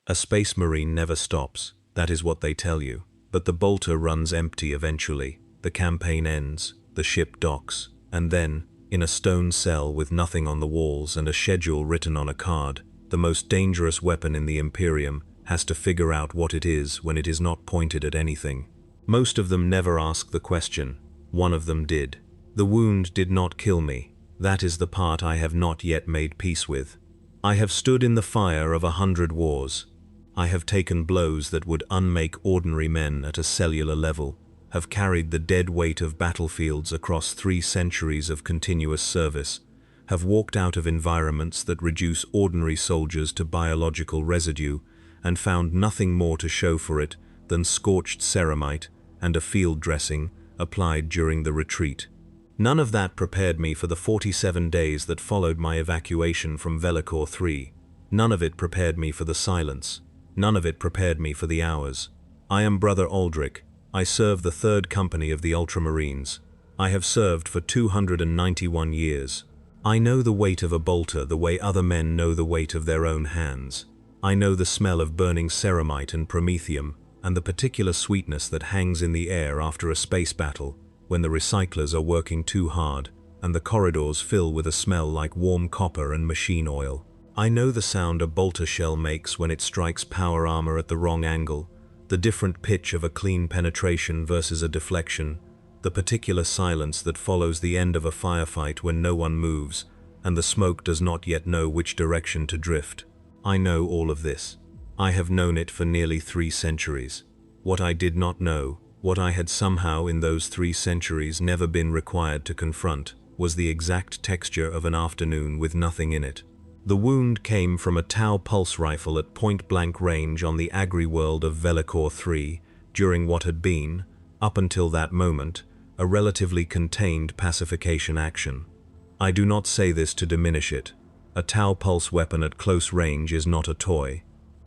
A space marine never stops, that is what they tell you. But the bolter runs empty eventually. The campaign ends, the ship docks, and then, in a stone cell with nothing on the walls and a schedule written on a card, the most dangerous weapon in the Imperium has to figure out what it is when it is not pointed at anything. Most of them never ask the question. One of them did. The wound did not kill me. That is the part I have not yet made peace with. I have stood in the fire of 100 wars. I have taken blows that would unmake ordinary men at a cellular level, have carried the dead weight of battlefields across 3 centuries of continuous service, have walked out of environments that reduce ordinary soldiers to biological residue, and found nothing more to show for it than scorched ceramite and a field dressing applied during the retreat. None of that prepared me for the 47 days that followed my evacuation from Velikor 3. None of it prepared me for the silence. None of it prepared me for the hours. I am Brother Aldrich. I serve the 3rd Company of the Ultramarines. I have served for 291 years. I know the weight of a bolter the way other men know the weight of their own hands. I know the smell of burning ceramite and promethium, and the particular sweetness that hangs in the air after a space battle, when the recyclers are working too hard, and the corridors fill with a smell like warm copper and machine oil. I know the sound a bolter shell makes when it strikes power armor at the wrong angle, the different pitch of a clean penetration versus a deflection, the particular silence that follows the end of a firefight when no one moves, and the smoke does not yet know which direction to drift. I know all of this. I have known it for nearly 3 centuries. What I did not know, what I had somehow in those 3 centuries never been required to confront, was the exact texture of an afternoon with nothing in it. The wound came from a Tau pulse rifle at point-blank range on the agri-world of Velikor 3 during what had been, up until that moment, a relatively contained pacification action. I do not say this to diminish it. A Tau pulse weapon at close range is not a toy.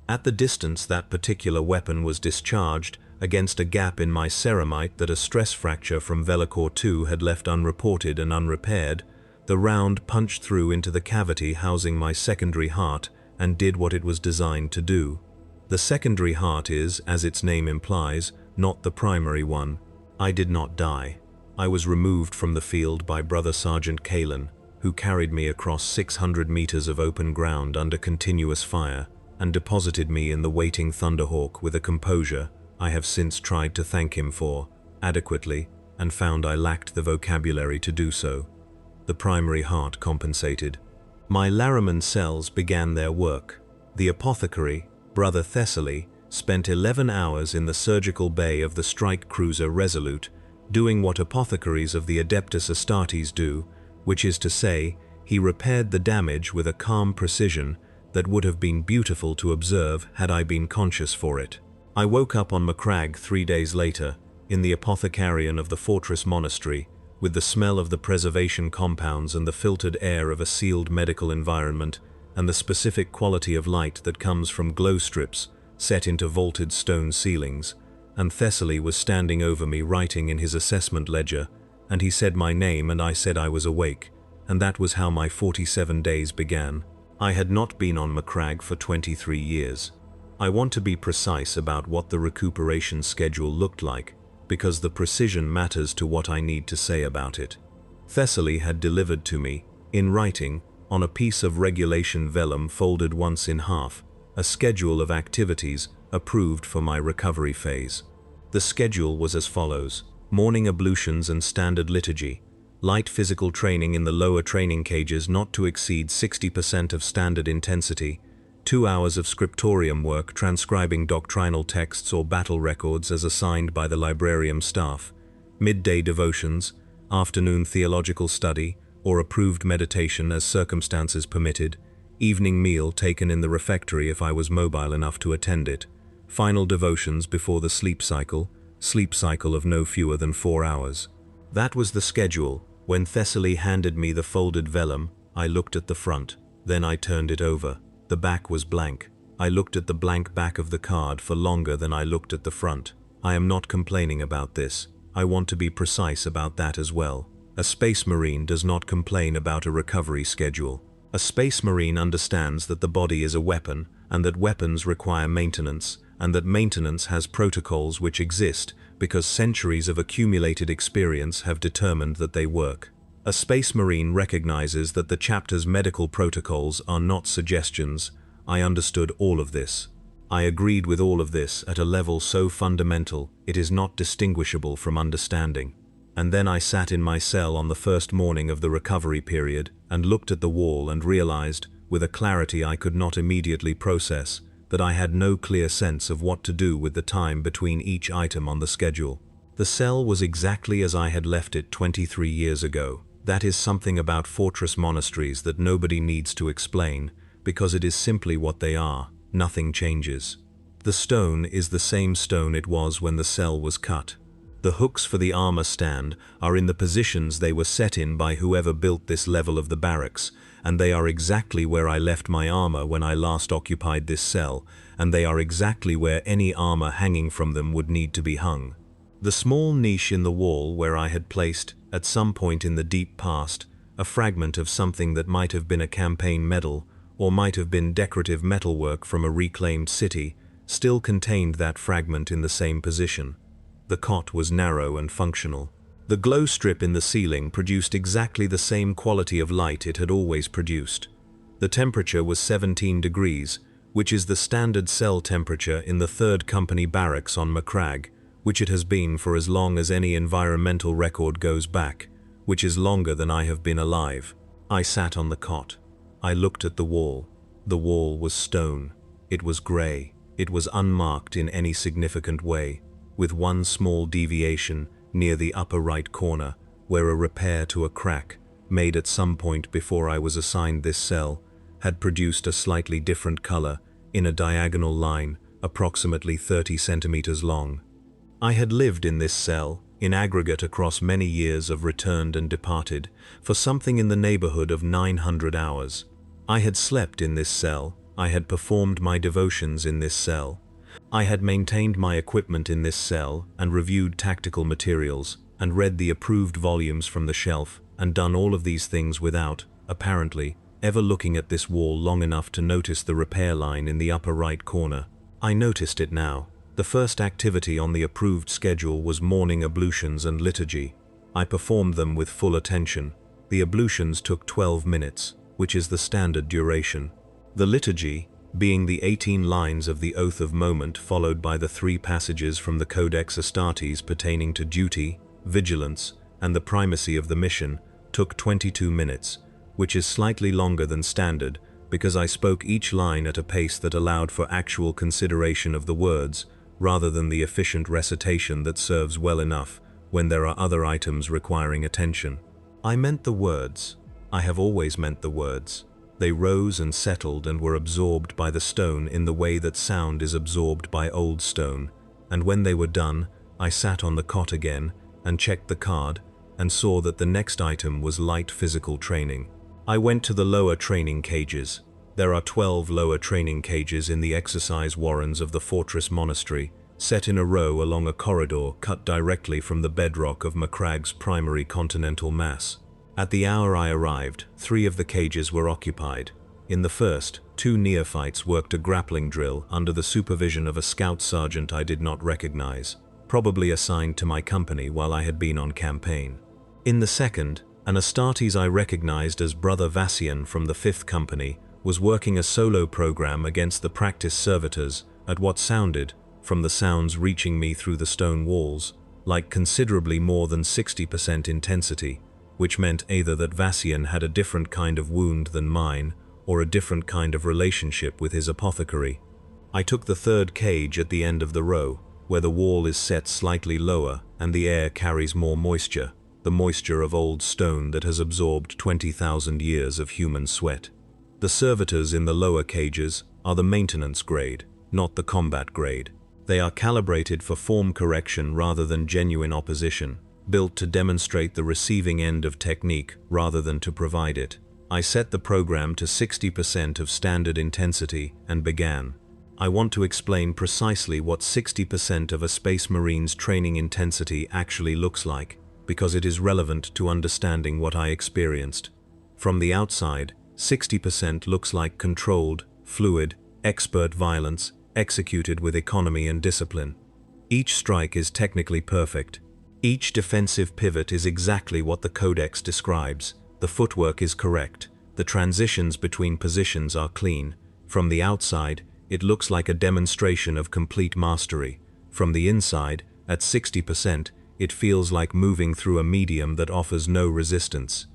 At the distance that particular weapon was discharged against a gap in my ceramite that a stress fracture from Velikor 2 had left unreported and unrepaired, the round punched through into the cavity housing my secondary heart and did what it was designed to do. The secondary heart is, as its name implies, not the primary one. I did not die. I was removed from the field by Brother Sergeant Kalen, who carried me across 600 meters of open ground under continuous fire and deposited me in the waiting Thunderhawk with a composure I have since tried to thank him for, adequately, and found I lacked the vocabulary to do so. The primary heart compensated. My Laraman cells began their work. The apothecary, Brother Thessaly, spent 11 hours in the surgical bay of the strike cruiser Resolute, doing what apothecaries of the Adeptus Astartes do, which is to say, he repaired the damage with a calm precision that would have been beautiful to observe had I been conscious for it. I woke up on Macragge 3 days later, in the apothecarian of the Fortress Monastery, with the smell of the preservation compounds and the filtered air of a sealed medical environment, and the specific quality of light that comes from glow strips set into vaulted stone ceilings, and Thessaly was standing over me writing in his assessment ledger, and he said my name and I said I was awake, and that was how my 47 days began. I had not been on Macragge for 23 years. I want to be precise about what the recuperation schedule looked like, because the precision matters to what I need to say about it. Thessaly had delivered to me, in writing, on a piece of regulation vellum folded once in half, a schedule of activities approved for my recovery phase. The schedule was as follows: morning ablutions and standard liturgy, light physical training in the lower training cages not to exceed 60% of standard intensity, 2 hours of scriptorium work transcribing doctrinal texts or battle records as assigned by the librarium staff, midday devotions, afternoon theological study, or approved meditation as circumstances permitted, evening meal taken in the refectory if I was mobile enough to attend it, final devotions before the sleep cycle of no fewer than 4 hours. That was the schedule. When Thessaly handed me the folded vellum, I looked at the front, then I turned it over. The back was blank. I looked at the blank back of the card for longer than I looked at the front. I am not complaining about this. I want to be precise about that as well. A Space Marine does not complain about a recovery schedule. A Space Marine understands that the body is a weapon, and that weapons require maintenance, and that maintenance has protocols which exist because centuries of accumulated experience have determined that they work. A Space Marine recognizes that the chapter's medical protocols are not suggestions. I understood all of this. I agreed with all of this at a level so fundamental it is not distinguishable from understanding. And then I sat in my cell on the first morning of the recovery period and looked at the wall and realized, with a clarity I could not immediately process, that I had no clear sense of what to do with the time between each item on the schedule. The cell was exactly as I had left it 23 years ago. That is something about fortress monasteries that nobody needs to explain, because it is simply what they are. Nothing changes. The stone is the same stone it was when the cell was cut. The hooks for the armor stand are in the positions they were set in by whoever built this level of the barracks, and they are exactly where I left my armor when I last occupied this cell, and they are exactly where any armor hanging from them would need to be hung. The small niche in the wall where I had placed, at some point in the deep past, a fragment of something that might have been a campaign medal, or might have been decorative metalwork from a reclaimed city, still contained that fragment in the same position. The cot was narrow and functional. The glow strip in the ceiling produced exactly the same quality of light it had always produced. The temperature was 17 degrees, which is the standard cell temperature in the 3rd Company barracks on Macragge, which it has been for as long as any environmental record goes back, which is longer than I have been alive. I sat on the cot. I looked at the wall. The wall was stone. It was grey. It was unmarked in any significant way, with one small deviation near the upper right corner, where a repair to a crack, made at some point before I was assigned this cell, had produced a slightly different color in a diagonal line approximately 30 centimeters long. I had lived in this cell, in aggregate across many years of returned and departed, for something in the neighborhood of 900 hours. I had slept in this cell, I had performed my devotions in this cell, I had maintained my equipment in this cell and reviewed tactical materials and read the approved volumes from the shelf and done all of these things without, apparently, ever looking at this wall long enough to notice the repair line in the upper right corner. I noticed it now. The first activity on the approved schedule was morning ablutions and liturgy. I performed them with full attention. The ablutions took 12 minutes, which is the standard duration. The liturgy, being the 18 lines of the Oath of Moment followed by the 3 passages from the Codex Astartes pertaining to duty, vigilance, and the primacy of the mission, took 22 minutes, which is slightly longer than standard because I spoke each line at a pace that allowed for actual consideration of the words, rather than the efficient recitation that serves well enough when there are other items requiring attention. I meant the words. I have always meant the words. They rose and settled and were absorbed by the stone in the way that sound is absorbed by old stone, and when they were done, I sat on the cot again and checked the card and saw that the next item was light physical training. I went to the lower training cages. There are 12 lower training cages in the exercise warrens of the Fortress Monastery, set in a row along a corridor cut directly from the bedrock of Macragge's primary continental mass. At the hour I arrived, 3 of the cages were occupied. In the first, 2 neophytes worked a grappling drill under the supervision of a scout sergeant I did not recognize, probably assigned to my company while I had been on campaign. In the second, an Astartes I recognized as Brother Vassian from the 5th Company was working a solo program against the practice servitors at what sounded, from the sounds reaching me through the stone walls, like considerably more than 60% intensity, which meant either that Vassian had a different kind of wound than mine, or a different kind of relationship with his apothecary. I took the 3rd cage at the end of the row, where the wall is set slightly lower and the air carries more moisture, the moisture of old stone that has absorbed 20,000 years of human sweat. The servitors in the lower cages are the maintenance grade, not the combat grade. They are calibrated for form correction rather than genuine opposition, built to demonstrate the receiving end of technique rather than to provide it. I set the program to 60% of standard intensity and began. I want to explain precisely what 60% of a Space Marine's training intensity actually looks like, because it is relevant to understanding what I experienced. From the outside, 60% looks like controlled, fluid, expert violence, executed with economy and discipline. Each strike is technically perfect. Each defensive pivot is exactly what the codex describes. The footwork is correct. The transitions between positions are clean. From the outside, it looks like a demonstration of complete mastery. From the inside, at 60%, it feels like moving through a medium that offers no resistance.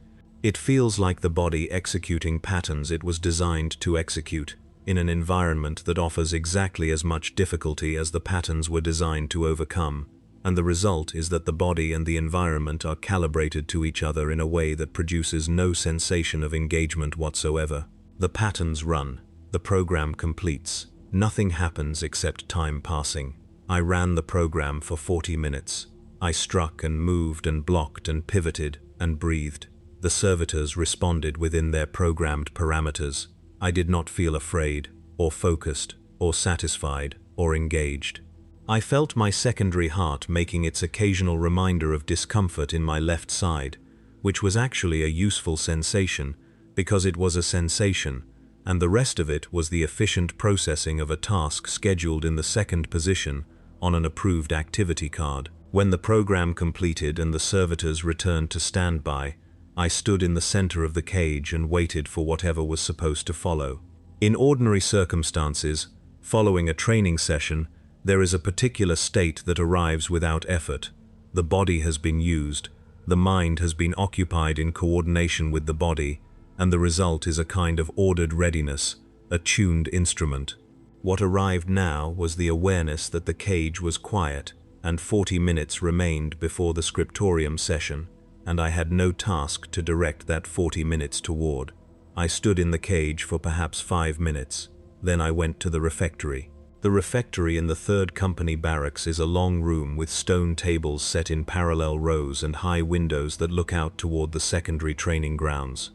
It feels like the body executing patterns it was designed to execute, in an environment that offers exactly as much difficulty as the patterns were designed to overcome. And the result is that the body and the environment are calibrated to each other in a way that produces no sensation of engagement whatsoever. The patterns run. The program completes. Nothing happens except time passing. I ran the program for 40 minutes. I struck and moved and blocked and pivoted and breathed. The servitors responded within their programmed parameters. I did not feel afraid, or focused, or satisfied, or engaged. I felt my secondary heart making its occasional reminder of discomfort in my left side, which was actually a useful sensation, because it was a sensation, and the rest of it was the efficient processing of a task scheduled in the second position on an approved activity card. When the program completed and the servitors returned to standby, I stood in the center of the cage and waited for whatever was supposed to follow. In ordinary circumstances, following a training session, there is a particular state that arrives without effort. The body has been used, the mind has been occupied in coordination with the body, and the result is a kind of ordered readiness, a tuned instrument. What arrived now was the awareness that the cage was quiet, and 40 minutes remained before the scriptorium session, and I had no task to direct that 40 minutes toward. I stood in the cage for perhaps 5 minutes. Then I went to the refectory. The refectory in the 3rd Company barracks is a long room with stone tables set in parallel rows and high windows that look out toward the secondary training grounds.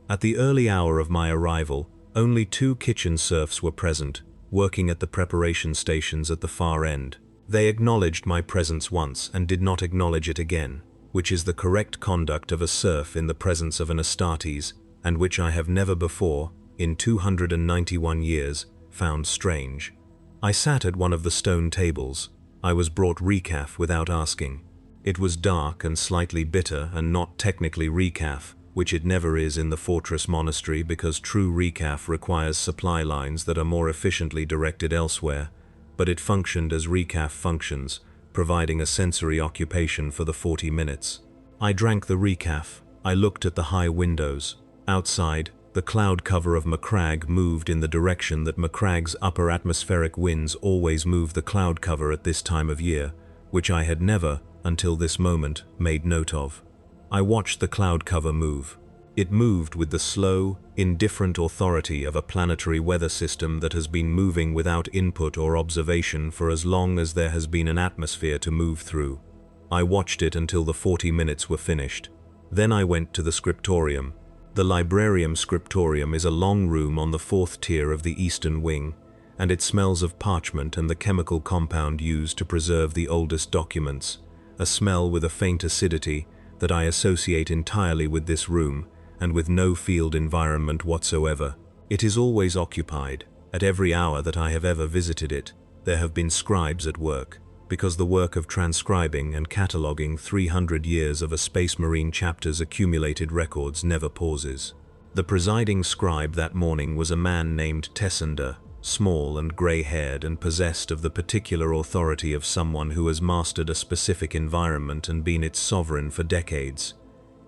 At the early hour of my arrival, only 2 kitchen serfs were present, working at the preparation stations at the far end. They acknowledged my presence once and did not acknowledge it again, which is the correct conduct of a serf in the presence of an Astartes, and which I have never before, in 291 years, found strange. I sat at one of the stone tables. I was brought recaf without asking. It was dark and slightly bitter and not technically recaf, which it never is in the fortress monastery because true recaf requires supply lines that are more efficiently directed elsewhere, but it functioned as recaf functions, providing a sensory occupation for the 40 minutes. I drank the recaf. I looked at the high windows. Outside, the cloud cover of Macragge moved in the direction that Macragge's upper atmospheric winds always move the cloud cover at this time of year, which I had never, until this moment, made note of. I watched the cloud cover move. It moved with the slow, indifferent authority of a planetary weather system that has been moving without input or observation for as long as there has been an atmosphere to move through. I watched it until the 40 minutes were finished. Then I went to the scriptorium. The Librarium Scriptorium is a long room on the 4th tier of the eastern wing, and it smells of parchment and the chemical compound used to preserve the oldest documents, a smell with a faint acidity that I associate entirely with this room, and with no field environment whatsoever. It is always occupied. At every hour that I have ever visited it, there have been scribes at work, because the work of transcribing and cataloguing 300 years of a Space Marine chapter's accumulated records never pauses. The presiding scribe that morning was a man named Tessander, small and grey-haired and possessed of the particular authority of someone who has mastered a specific environment and been its sovereign for decades.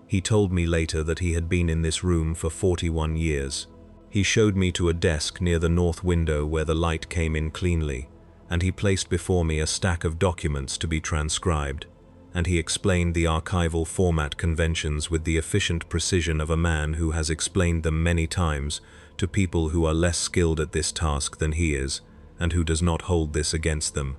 He told me later that he had been in this room for 41 years. He showed me to a desk near the north window where the light came in cleanly, and he placed before me a stack of documents to be transcribed, and he explained the archival format conventions with the efficient precision of a man who has explained them many times to people who are less skilled at this task than he is, and who does not hold this against them.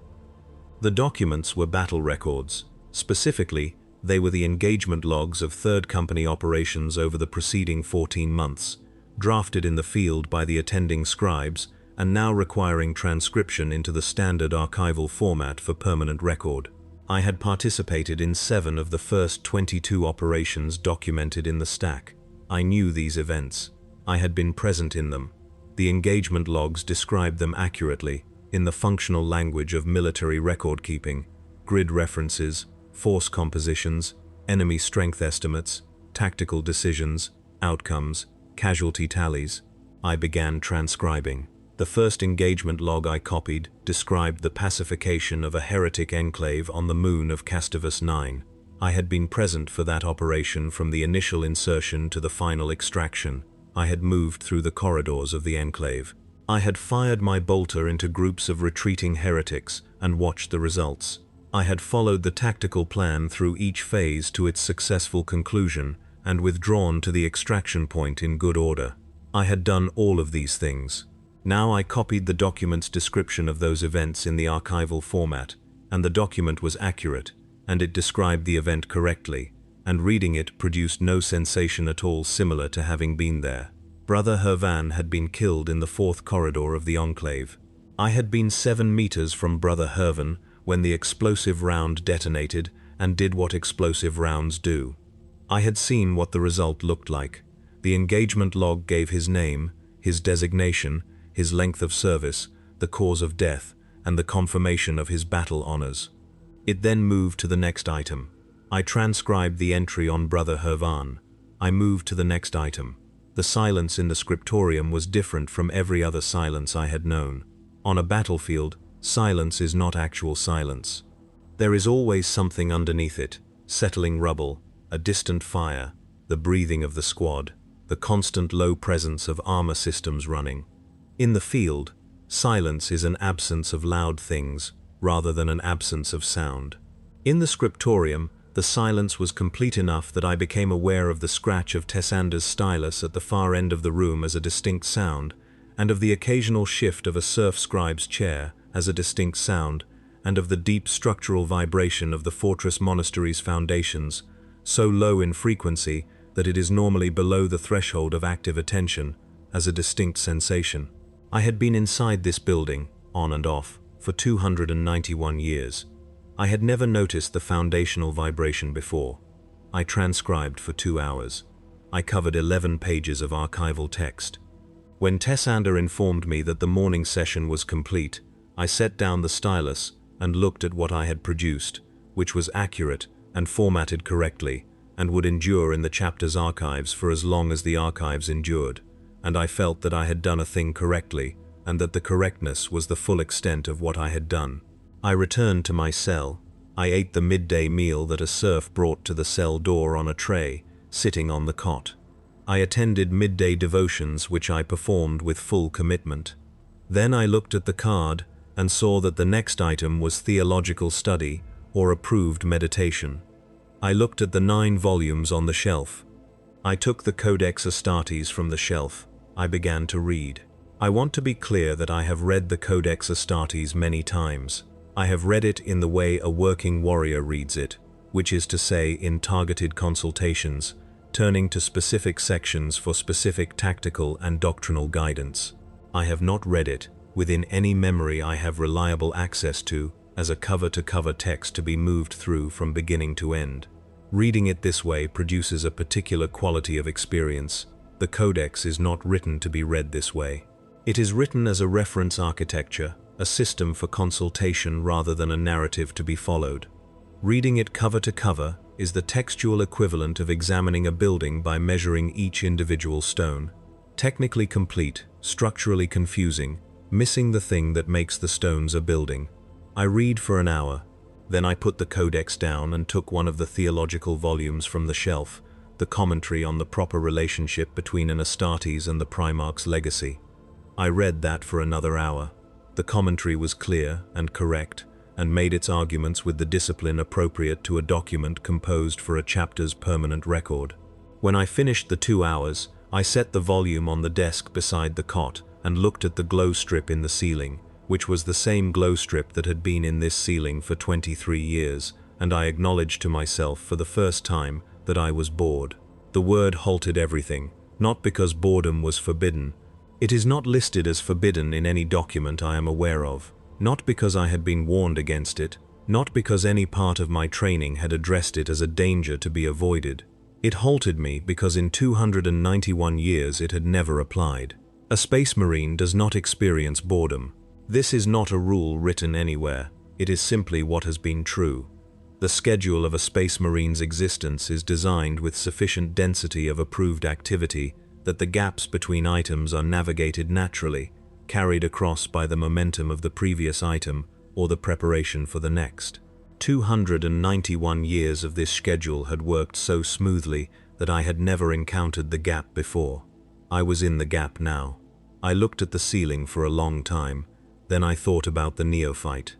The documents were battle records. Specifically, they were the engagement logs of 3rd Company operations over the preceding 14 months, drafted in the field by the attending scribes, and now requiring transcription into the standard archival format for permanent record. I had participated in 7 of the first 22 operations documented in the stack. I knew these events. I had been present in them. The engagement logs described them accurately, in the functional language of military record-keeping: grid references, force compositions, enemy strength estimates, tactical decisions, outcomes, casualty tallies. I began transcribing. The first engagement log I copied described the pacification of a heretic enclave on the moon of Castivus 9. I had been present for that operation from the initial insertion to the final extraction. I had moved through the corridors of the enclave. I had fired my bolter into groups of retreating heretics and watched the results. I had followed the tactical plan through each phase to its successful conclusion and withdrawn to the extraction point in good order. I had done all of these things. Now I copied the document's description of those events in the archival format, and the document was accurate, and it described the event correctly, and reading it produced no sensation at all similar to having been there. Brother Hervan had been killed in the fourth corridor of the enclave. I had been 7 meters from Brother Hervan when the explosive round detonated and did what explosive rounds do. I had seen what the result looked like. The engagement log gave his name, his designation, his length of service, the cause of death, and the confirmation of his battle honors. It then moved to the next item. I transcribed the entry on Brother Hervan. I moved to the next item. The silence in the scriptorium was different from every other silence I had known. On a battlefield, silence is not actual silence. There is always something underneath it: settling rubble, a distant fire, the breathing of the squad, the constant low presence of armor systems running. In the field, silence is an absence of loud things rather than an absence of sound. In the scriptorium, the silence was complete enough that I became aware of the scratch of Tessander's stylus at the far end of the room as a distinct sound, and of the occasional shift of a serf scribe's chair as a distinct sound, and of the deep structural vibration of the fortress monastery's foundations, so low in frequency that it is normally below the threshold of active attention, as a distinct sensation. I had been inside this building, on and off, for 291 years. I had never noticed the foundational vibration before. I transcribed for 2 hours. I covered 11 pages of archival text. When Tessander informed me that the morning session was complete, I set down the stylus and looked at what I had produced, which was accurate and formatted correctly, and would endure in the chapter's archives for as long as the archives endured, and I felt that I had done a thing correctly, and that the correctness was the full extent of what I had done. I returned to my cell. I ate the midday meal that a serf brought to the cell door on a tray, sitting on the cot. I attended midday devotions, which I performed with full commitment. Then I looked at the card and saw that the next item was theological study or approved meditation. I looked at the 9 volumes on the shelf. I took the Codex Astartes from the shelf. I began to read. I want to be clear that I have read the Codex Astartes many times. I have read it in the way a working warrior reads it, which is to say in targeted consultations, turning to specific sections for specific tactical and doctrinal guidance. I have not read it within any memory I have reliable access to as a cover-to-cover text to be moved through from beginning to end. Reading it this way produces a particular quality of experience. The Codex is not written to be read this way. It is written as a reference architecture, a system for consultation rather than a narrative to be followed. Reading it cover to cover is the textual equivalent of examining a building by measuring each individual stone. Technically complete, structurally confusing, missing the thing that makes the stones a building. I read for an hour. Then I put the Codex down and took one of the theological volumes from the shelf, the commentary on the proper relationship between an Astartes and the Primarch's legacy. I read that for another hour. The commentary was clear and correct, and made its arguments with the discipline appropriate to a document composed for a chapter's permanent record. When I finished the 2 hours, I set the volume on the desk beside the cot and looked at the glow strip in the ceiling, which was the same glow strip that had been in this ceiling for 23 years, and I acknowledged to myself for the first time that I was bored. The word halted everything, not because boredom was forbidden. It is not listed as forbidden in any document I am aware of, not because I had been warned against it, not because any part of my training had addressed it as a danger to be avoided. It halted me because in 291 years it had never applied. A space marine does not experience boredom. This is not a rule written anywhere. It is simply what has been true. The schedule of a space marine's existence is designed with sufficient density of approved activity that the gaps between items are navigated naturally, carried across by the momentum of the previous item or the preparation for the next. 291 years of this schedule had worked so smoothly that I had never encountered the gap before. I was in the gap now. I looked at the ceiling for a long time, then I thought about the neophyte.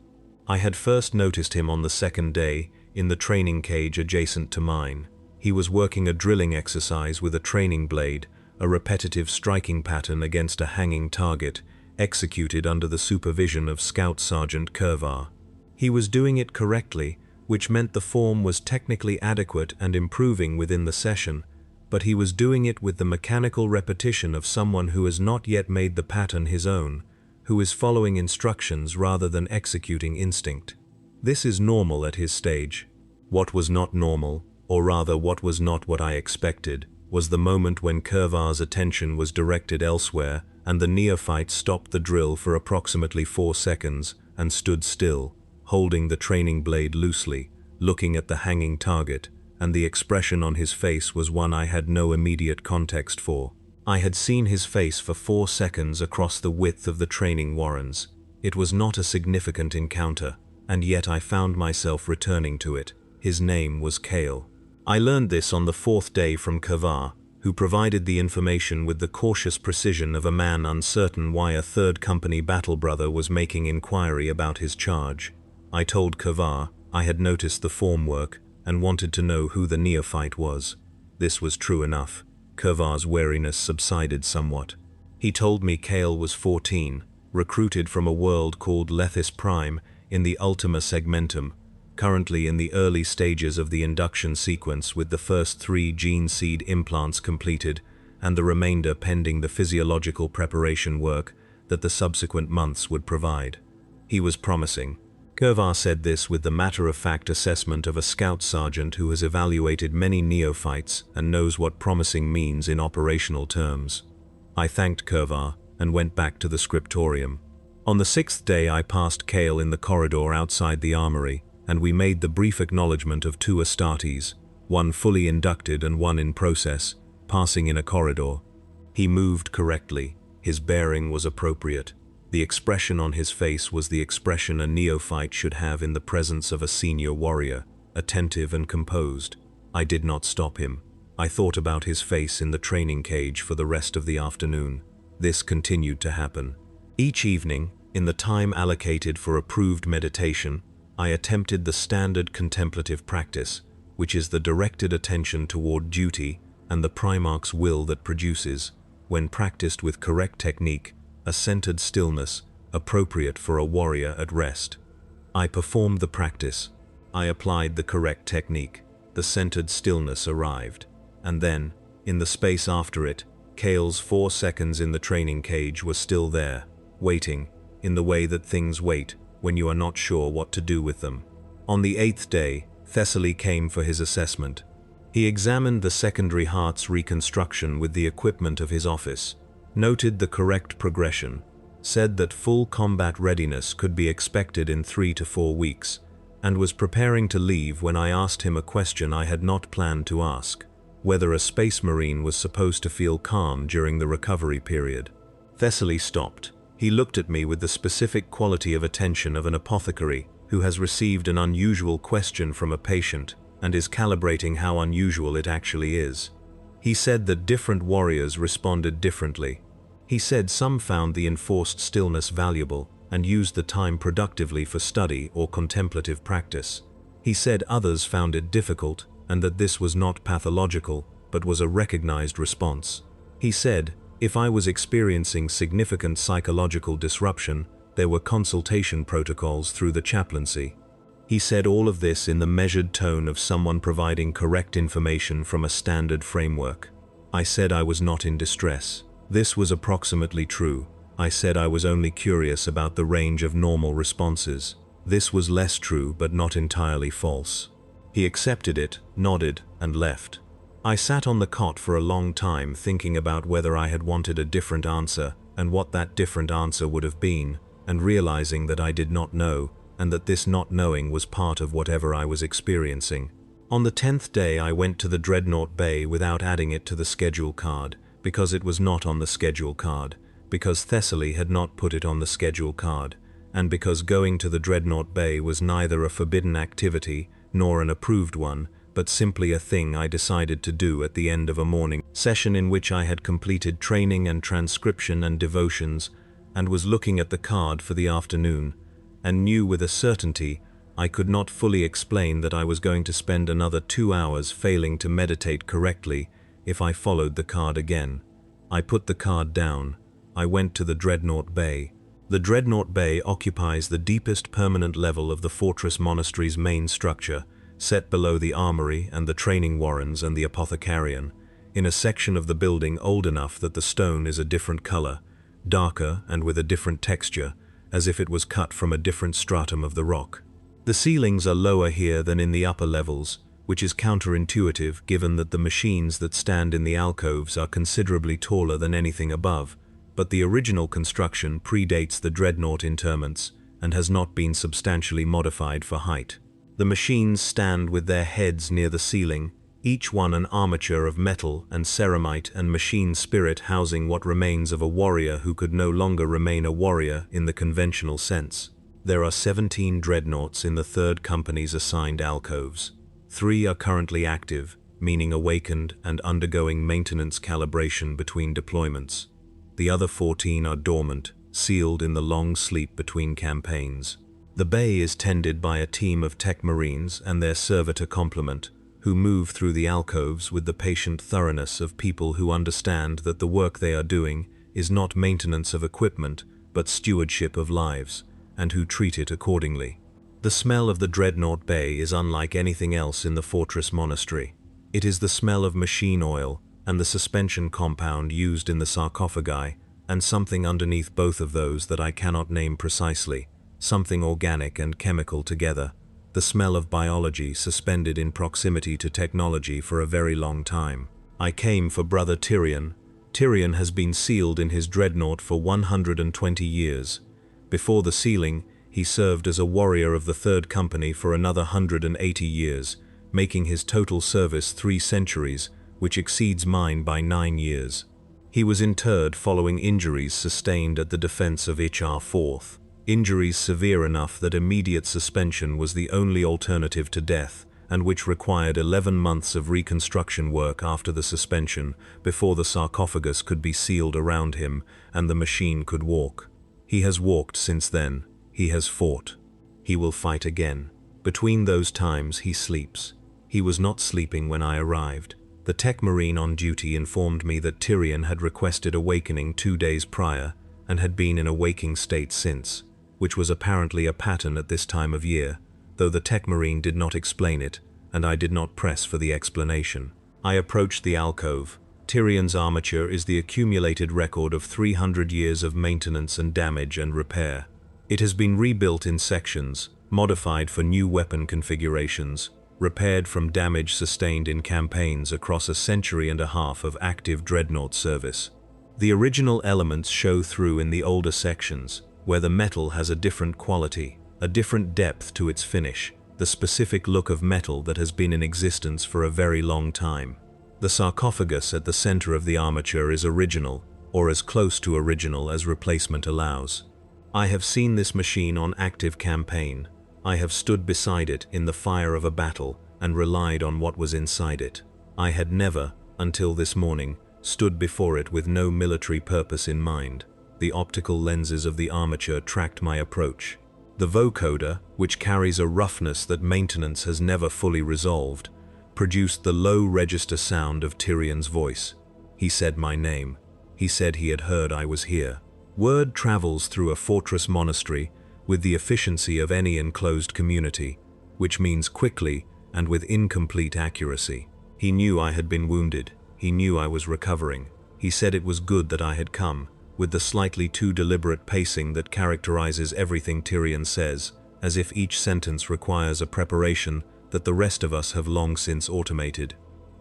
I had first noticed him on the second day in the training cage adjacent to mine. He was working a drilling exercise with a training blade, a repetitive striking pattern against a hanging target, executed under the supervision of Scout Sergeant Kurvar. He was doing it correctly, which meant the form was technically adequate and improving within the session, but he was doing it with the mechanical repetition of someone who has not yet made the pattern his own, who is following instructions rather than executing instinct. This is normal at his stage. What was not normal, or rather what was not what I expected, was the moment when Kurvar's attention was directed elsewhere and the neophyte stopped the drill for approximately 4 seconds and stood still, holding the training blade loosely, looking at the hanging target, and the expression on his face was one I had no immediate context for. I had seen his face for 4 seconds across the width of the training warrens. It was not a significant encounter, and yet I found myself returning to it. His name was Kale. I learned this on the 4th day from Kurvar, who provided the information with the cautious precision of a man uncertain why a 3rd Company battle brother was making inquiry about his charge. I told Kurvar I had noticed the formwork and wanted to know who the neophyte was. This was true enough. Kurvar's wariness subsided somewhat. He told me Kale was 14, recruited from a world called Lethis Prime in the Ultima Segmentum, currently in the early stages of the induction sequence with the first 3 gene seed implants completed and the remainder pending the physiological preparation work that the subsequent months would provide. He was promising. Kurvar said this with the matter-of-fact assessment of a scout sergeant who has evaluated many neophytes and knows what promising means in operational terms. I thanked Kurvar and went back to the scriptorium. On the 6th day I passed Kale in the corridor outside the armory, and we made the brief acknowledgement of 2 Astartes, one fully inducted and one in process, passing in a corridor. He moved correctly. His bearing was appropriate. The expression on his face was the expression a neophyte should have in the presence of a senior warrior, attentive and composed. I did not stop him. I thought about his face in the training cage for the rest of the afternoon. This continued to happen. Each evening, in the time allocated for approved meditation, I attempted the standard contemplative practice, which is the directed attention toward duty and the Primarch's will that produces, when practiced with correct technique, a centered stillness appropriate for a warrior at rest. I performed the practice. I applied the correct technique. The centered stillness arrived. And then, in the space after it, Kale's 4 seconds in the training cage was still there, waiting, in the way that things wait when you are not sure what to do with them. On the 8th day, Thessaly came for his assessment. He examined the secondary heart's reconstruction with the equipment of his office, noted the correct progression, said that full combat readiness could be expected in 3 to 4 weeks, and was preparing to leave when I asked him a question I had not planned to ask: whether a space marine was supposed to feel calm during the recovery period. Thessaly stopped. He looked at me with the specific quality of attention of an apothecary who has received an unusual question from a patient and is calibrating how unusual it actually is. He said that different warriors responded differently. He said some found the enforced stillness valuable and used the time productively for study or contemplative practice. He said others found it difficult and that this was not pathological but was a recognized response. He said, if I was experiencing significant psychological disruption, there were consultation protocols through the chaplaincy. He said all of this in the measured tone of someone providing correct information from a standard framework. I said I was not in distress. This was approximately true. I said I was only curious about the range of normal responses. This was less true but not entirely false. He accepted it, nodded, and left. I sat on the cot for a long time thinking about whether I had wanted a different answer and what that different answer would have been, and realizing that I did not know, and that this not knowing was part of whatever I was experiencing. On the 10th day I went to the Dreadnought Bay without adding it to the schedule card, because it was not on the schedule card, because Thessaly had not put it on the schedule card, and because going to the Dreadnought Bay was neither a forbidden activity nor an approved one, but simply a thing I decided to do at the end of a morning session in which I had completed training and transcription and devotions, and was looking at the card for the afternoon, and knew with a certainty I could not fully explain that I was going to spend another 2 hours failing to meditate correctly if I followed the card again. I put the card down. I went to the Dreadnought Bay. The Dreadnought Bay occupies the deepest permanent level of the Fortress Monastery's main structure, set below the armory and the training warrens and the apothecarian, in a section of the building old enough that the stone is a different color, darker and with a different texture, as if it was cut from a different stratum of the rock. The ceilings are lower here than in the upper levels, which is counterintuitive given that the machines that stand in the alcoves are considerably taller than anything above, but the original construction predates the dreadnought interments and has not been substantially modified for height. The machines stand with their heads near the ceiling, each one an armature of metal and ceramite and machine spirit housing what remains of a warrior who could no longer remain a warrior in the conventional sense. There are 17 dreadnoughts in the 3rd Company's assigned alcoves. 3 are currently active, meaning awakened and undergoing maintenance calibration between deployments. The other 14 are dormant, sealed in the long sleep between campaigns. The bay is tended by a team of tech marines and their servitor complement, who move through the alcoves with the patient thoroughness of people who understand that the work they are doing is not maintenance of equipment, but stewardship of lives, and who treat it accordingly. The smell of the Dreadnought Bay is unlike anything else in the Fortress Monastery. It is the smell of machine oil and the suspension compound used in the sarcophagi, and something underneath both of those that I cannot name precisely, something organic and chemical together, the smell of biology suspended in proximity to technology for a very long time. I came for Brother Tyrion. Tyrion has been sealed in his dreadnought for 120 years. Before the sealing, he served as a warrior of the 3rd Company for another 180 years, making his total service 3 centuries, which exceeds mine by 9 years. He was interred following injuries sustained at the defense of HR 4th. Injuries severe enough that immediate suspension was the only alternative to death, and which required 11 months of reconstruction work after the suspension before the sarcophagus could be sealed around him and the machine could walk. He has walked since then. He has fought. He will fight again. Between those times he sleeps. He was not sleeping when I arrived. The tech marine on duty informed me that Tyrion had requested awakening 2 days prior and had been in a waking state since, which was apparently a pattern at this time of year, though the tech marine did not explain it, and I did not press for the explanation. I approached the alcove. Tyrion's armature is the accumulated record of 300 years of maintenance and damage and repair. It has been rebuilt in sections, modified for new weapon configurations, repaired from damage sustained in campaigns across a century and a half of active dreadnought service. The original elements show through in the older sections, where the metal has a different quality, a different depth to its finish, the specific look of metal that has been in existence for a very long time. The sarcophagus at the center of the armature is original, or as close to original as replacement allows. I have seen this machine on active campaign. I have stood beside it in the fire of a battle and relied on what was inside it. I had never, until this morning, stood before it with no military purpose in mind. The optical lenses of the armature tracked my approach. The vocoder, which carries a roughness that maintenance has never fully resolved, produced the low register sound of Tyrion's voice. He said my name. He said he had heard I was here. Word travels through a fortress monastery with the efficiency of any enclosed community, which means quickly and with incomplete accuracy. He knew I had been wounded. He knew I was recovering. He said it was good that I had come, with the slightly too deliberate pacing that characterizes everything Tyrion says, as if each sentence requires a preparation that the rest of us have long since automated.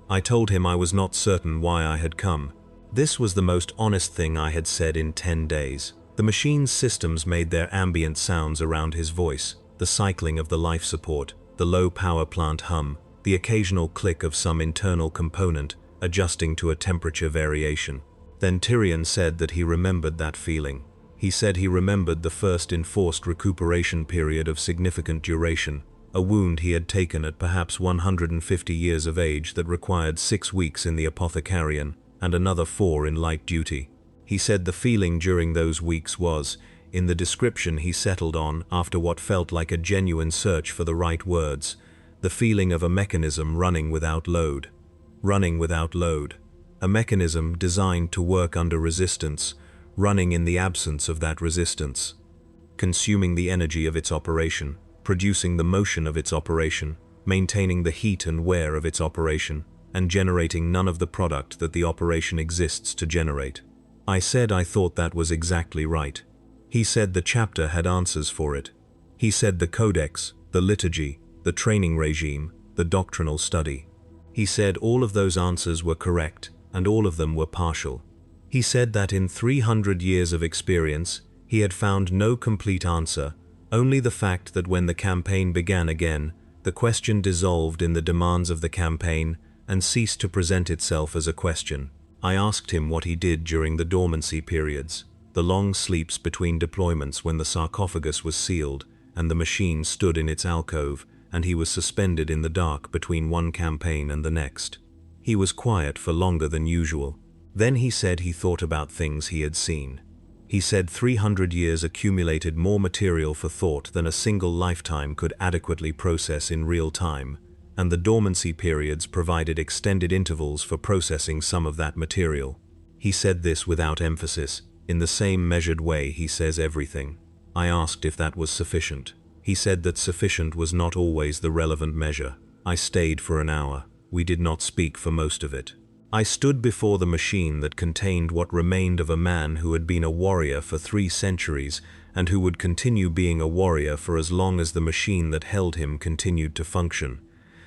I told him I was not certain why I had come. This was the most honest thing I had said in 10 days. The machine's systems made their ambient sounds around his voice, the cycling of the life support, the low power plant hum, the occasional click of some internal component adjusting to a temperature variation. Then Tyrion said that he remembered that feeling. He said he remembered the first enforced recuperation period of significant duration, a wound he had taken at perhaps 150 years of age that required 6 weeks in the apothecarian and another 4 in light duty. He said the feeling during those weeks was, in the description he settled on after what felt like a genuine search for the right words, the feeling of a mechanism running without load. Running without load. A mechanism designed to work under resistance, running in the absence of that resistance. Consuming the energy of its operation, producing the motion of its operation, maintaining the heat and wear of its operation, and generating none of the product that the operation exists to generate. I said I thought that was exactly right. He said the chapter had answers for it. He said the codex, the liturgy, the training regime, the doctrinal study. He said all of those answers were correct, and all of them were partial. He said that in 300 years of experience, he had found no complete answer, only the fact that when the campaign began again, the question dissolved in the demands of the campaign and ceased to present itself as a question. I asked him what he did during the dormancy periods, the long sleeps between deployments when the sarcophagus was sealed and the machine stood in its alcove and he was suspended in the dark between one campaign and the next. He was quiet for longer than usual. Then he said he thought about things he had seen. He said 300 years accumulated more material for thought than a single lifetime could adequately process in real time, and the dormancy periods provided extended intervals for processing some of that material. He said this without emphasis, in the same measured way he says everything. I asked if that was sufficient. He said that sufficient was not always the relevant measure. I stayed for an hour. We did not speak for most of it. I stood before the machine that contained what remained of a man who had been a warrior for 3 centuries and who would continue being a warrior for as long as the machine that held him continued to function.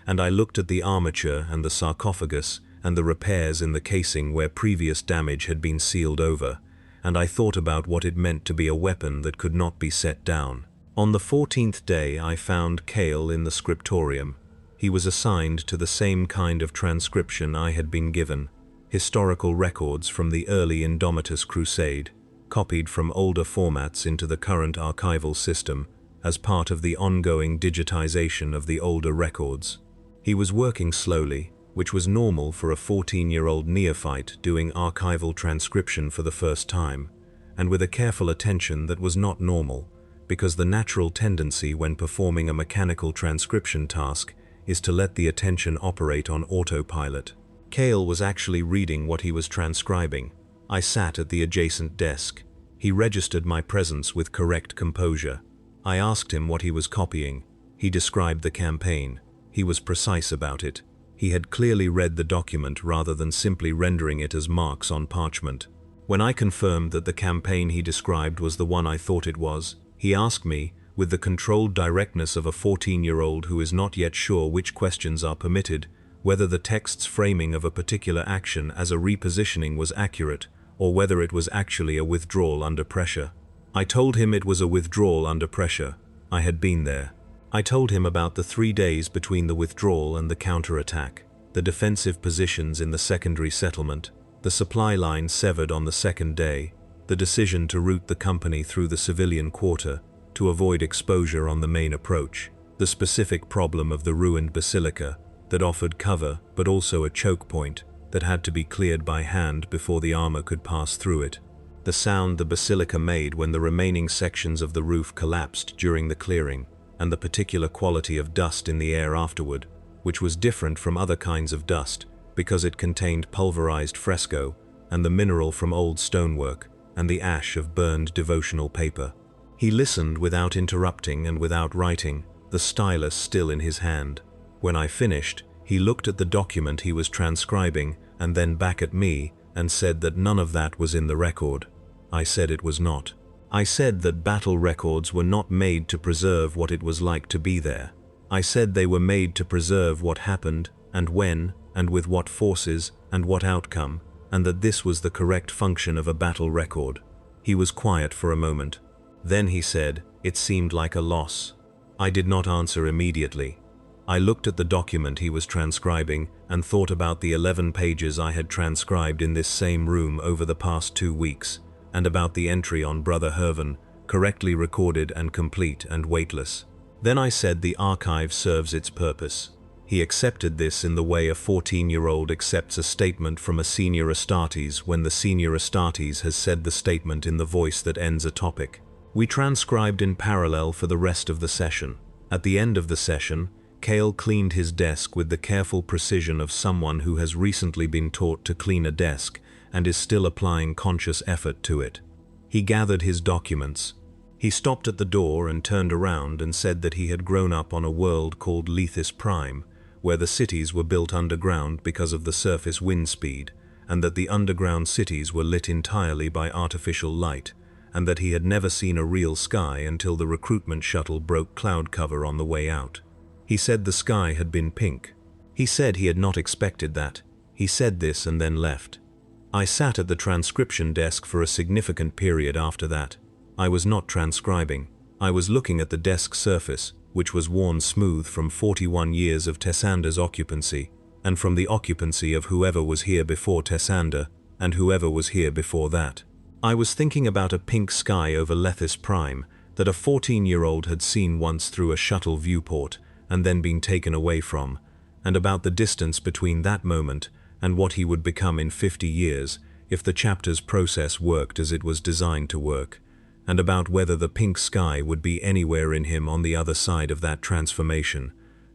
And I looked at the armature and the sarcophagus and the repairs in the casing where previous damage had been sealed over, and I thought about what it meant to be a weapon that could not be set down. On the 14th day I found Cale in the scriptorium. He was assigned to the same kind of transcription I had been given, historical records from the early Indomitus Crusade, copied from older formats into the current archival system as part of the ongoing digitization of the older records. He was working slowly, which was normal for a 14-year-old neophyte doing archival transcription for the first time, and with a careful attention that was not normal, because the natural tendency when performing a mechanical transcription task is to let the attention operate on autopilot. Cale was actually reading what he was transcribing. I sat at the adjacent desk. He registered my presence with correct composure. I asked him what he was copying. He described the campaign. He was precise about it. He had clearly read the document rather than simply rendering it as marks on parchment. When I confirmed that the campaign he described was the one I thought it was, he asked me, with the controlled directness of a 14-year-old who is not yet sure which questions are permitted, whether the text's framing of a particular action as a repositioning was accurate, or whether it was actually a withdrawal under pressure. I told him it was a withdrawal under pressure. I had been there. I told him about the 3 days between the withdrawal and the counterattack, the defensive positions in the secondary settlement, the supply line severed on the 2nd day, the decision to route the company through the civilian quarter, to avoid exposure on the main approach, the specific problem of the ruined basilica that offered cover but also a choke point that had to be cleared by hand before the armor could pass through it, the sound the basilica made when the remaining sections of the roof collapsed during the clearing, and the particular quality of dust in the air afterward, which was different from other kinds of dust because it contained pulverized fresco and the mineral from old stonework and the ash of burned devotional paper. He listened without interrupting and without writing, the stylus still in his hand. When I finished, he looked at the document he was transcribing and then back at me and said that none of that was in the record. I said it was not. I said that battle records were not made to preserve what it was like to be there. I said they were made to preserve what happened and when and with what forces and what outcome, and that this was the correct function of a battle record. He was quiet for a moment. Then he said, "It seemed like a loss." I did not answer immediately. I looked at the document he was transcribing and thought about the 11 pages I had transcribed in this same room over the past 2 weeks, and about the entry on Brother Herven, correctly recorded and complete and weightless. Then I said the archive serves its purpose. He accepted this in the way a 14-year-old accepts a statement from a senior Astartes when the senior Astartes has said the statement in the voice that ends a topic. We transcribed in parallel for the rest of the session. At the end of the session, Cale cleaned his desk with the careful precision of someone who has recently been taught to clean a desk and is still applying conscious effort to it. He gathered his documents. He stopped at the door and turned around and said that he had grown up on a world called Lethis Prime, where the cities were built underground because of the surface wind speed, and that the underground cities were lit entirely by artificial light, and that he had never seen a real sky until the recruitment shuttle broke cloud cover on the way out. He said the sky had been pink. He said he had not expected that. He said this and then left. I sat at the transcription desk for a significant period after that. I was not transcribing. I was looking at the desk surface, which was worn smooth from 41 years of Tessander's occupancy, and from the occupancy of whoever was here before Tessander, and whoever was here before that. I was thinking about a pink sky over Lethis Prime that a 14-year-old had seen once through a shuttle viewport and then been taken away from, and about the distance between that moment and what he would become in 50 years if the chapter's process worked as it was designed to work, and about whether the pink sky would be anywhere in him on the other side of that transformation,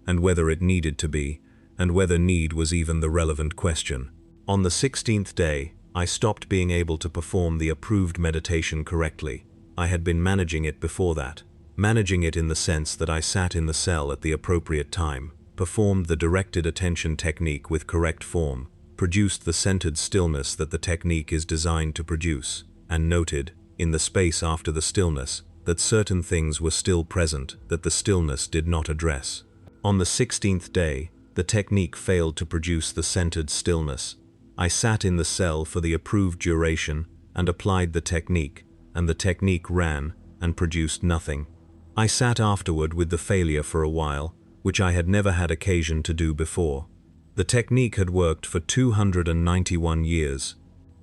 and whether it needed to be, and whether need was even the relevant question. On the 16th day, I stopped being able to perform the approved meditation correctly. I had been managing it before that. Managing it in the sense that I sat in the cell at the appropriate time, performed the directed attention technique with correct form, produced the centered stillness that the technique is designed to produce, and noted, in the space after the stillness, that certain things were still present that the stillness did not address. On the 16th day, the technique failed to produce the centered stillness. I sat in the cell for the approved duration and applied the technique, and the technique ran and produced nothing. I sat afterward with the failure for a while, which I had never had occasion to do before. The technique had worked for 291 years.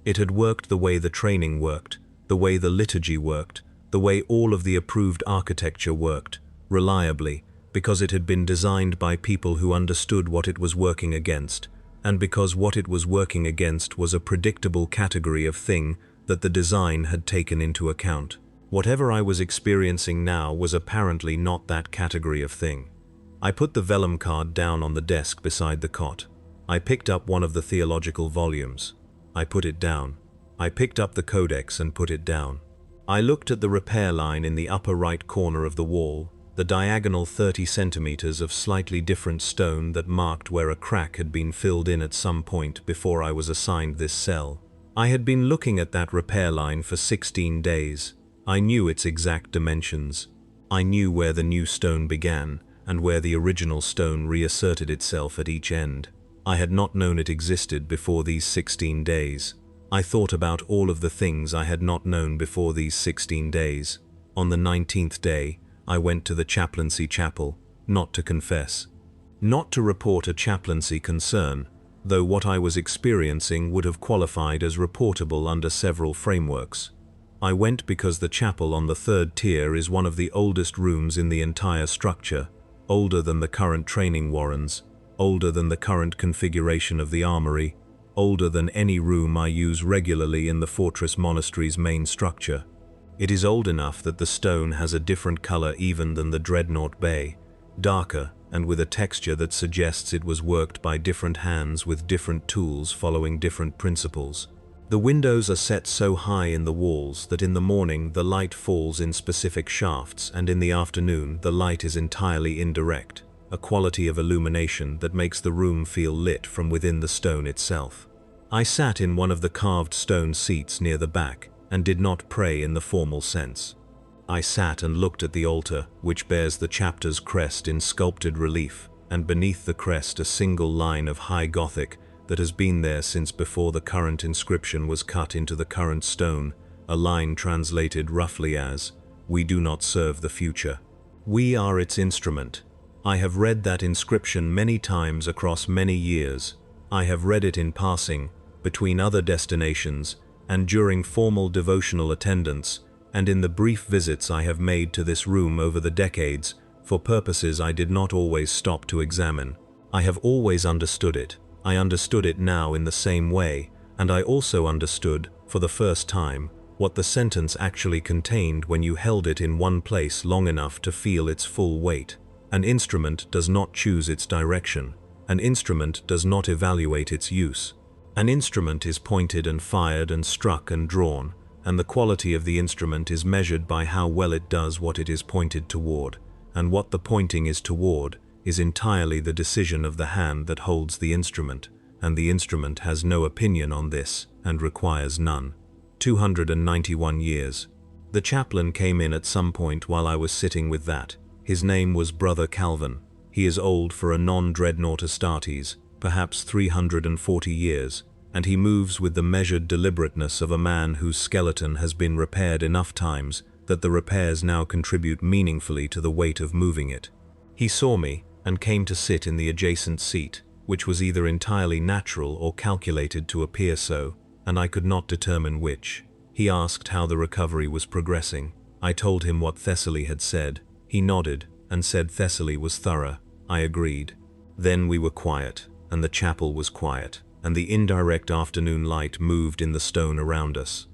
It had worked the way the training worked, the way the liturgy worked, the way all of the approved architecture worked, reliably, because it had been designed by people who understood what it was working against, and because what it was working against was a predictable category of thing that the design had taken into account. Whatever I was experiencing now was apparently not that category of thing. I put the vellum card down on the desk beside the cot. I picked up one of the theological volumes. I put it down. I picked up the codex and put it down. I looked at the repair line in the upper right corner of the wall, the diagonal 30 centimeters of slightly different stone that marked where a crack had been filled in at some point before I was assigned this cell. I had been looking at that repair line for 16 days. I knew its exact dimensions. I knew where the new stone began and where the original stone reasserted itself at each end. I had not known it existed before these 16 days. I thought about all of the things I had not known before these 16 days. On the 19th day, I went to the chaplaincy chapel, not to confess, not to report a chaplaincy concern, though what I was experiencing would have qualified as reportable under several frameworks. I went because the chapel on the 3rd tier is one of the oldest rooms in the entire structure, older than the current training warrens, older than the current configuration of the armory, older than any room I use regularly in the Fortress Monastery's main structure. It is old enough that the stone has a different color even than the Dreadnought Bay, darker and with a texture that suggests it was worked by different hands with different tools following different principles. The windows are set so high in the walls that in the morning the light falls in specific shafts and in the afternoon the light is entirely indirect, a quality of illumination that makes the room feel lit from within the stone itself. I sat in one of the carved stone seats near the back and did not pray in the formal sense. I sat and looked at the altar, which bears the chapter's crest in sculpted relief, and beneath the crest a single line of high Gothic that has been there since before the current inscription was cut into the current stone, a line translated roughly as, "We do not serve the future. We are its instrument." I have read that inscription many times across many years. I have read it in passing, between other destinations, and during formal devotional attendance, and in the brief visits I have made to this room over the decades, for purposes I did not always stop to examine. I have always understood it. I understood it now in the same way, and I also understood, for the first time, what the sentence actually contained when you held it in one place long enough to feel its full weight. An instrument does not choose its direction. An instrument does not evaluate its use. An instrument is pointed and fired and struck and drawn, and the quality of the instrument is measured by how well it does what it is pointed toward, and what the pointing is toward is entirely the decision of the hand that holds the instrument, and the instrument has no opinion on this and requires none. 291 years. The chaplain came in at some point while I was sitting with that. His name was Brother Calvin. He is old for a non-dreadnought Astartes, perhaps 340 years, and he moves with the measured deliberateness of a man whose skeleton has been repaired enough times that the repairs now contribute meaningfully to the weight of moving it. He saw me and came to sit in the adjacent seat, which was either entirely natural or calculated to appear so, and I could not determine which. He asked how the recovery was progressing. I told him what Thessaly had said. He nodded and said Thessaly was thorough. I agreed. Then we were quiet, and the chapel was quiet, and the indirect afternoon light moved in the stone around us.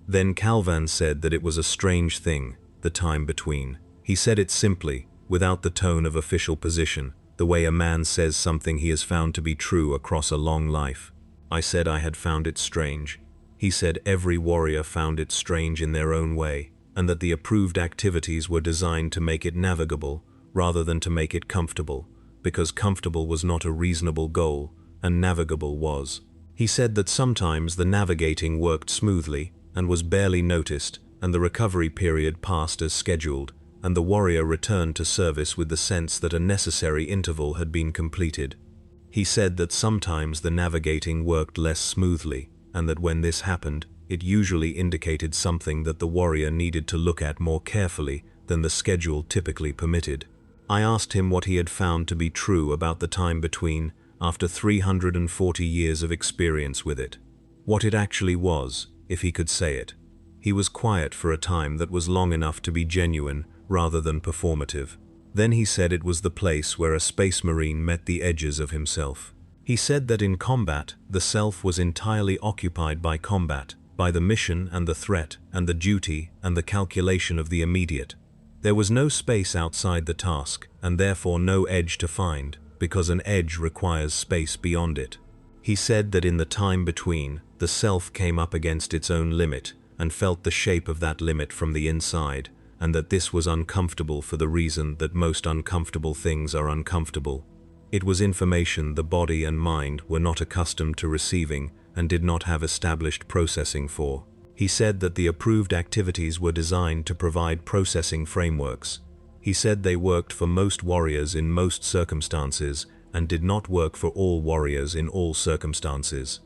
Then Calvin said that it was a strange thing, the time between. He said it simply, without the tone of official position, the way a man says something he has found to be true across a long life. I said I had found it strange. He said every warrior found it strange in their own way, and that the approved activities were designed to make it navigable, rather than to make it comfortable, because comfortable was not a reasonable goal, and navigable was. He said that sometimes the navigating worked smoothly, and was barely noticed, and the recovery period passed as scheduled, and the warrior returned to service with the sense that a necessary interval had been completed. He said that sometimes the navigating worked less smoothly, and that when this happened, it usually indicated something that the warrior needed to look at more carefully than the schedule typically permitted. I asked him what he had found to be true about the time between, after 340 years of experience with it. What it actually was, if he could say it. He was quiet for a time that was long enough to be genuine rather than performative. Then he said it was the place where a space marine met the edges of himself. He said that in combat, the self was entirely occupied by combat, by the mission and the threat and the duty and the calculation of the immediate. There was no space outside the task, and therefore no edge to find, because an edge requires space beyond it. He said that in the time between, the self came up against its own limit and felt the shape of that limit from the inside, and that this was uncomfortable for the reason that most uncomfortable things are uncomfortable. It was information the body and mind were not accustomed to receiving and did not have established processing for. He said that the approved activities were designed to provide processing frameworks. He said they worked for most warriors in most circumstances and did not work for all warriors in all circumstances.